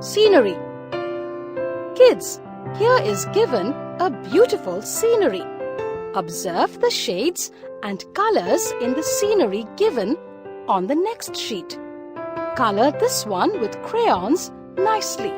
Scenery. Kids, here is given a beautiful scenery. Observe the shades and colors in the scenery given on the next sheet. Color this one with crayons nicely.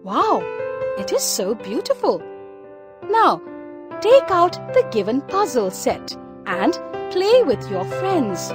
Wow, it is so beautiful. Now, take out the given puzzle set and play with your friends.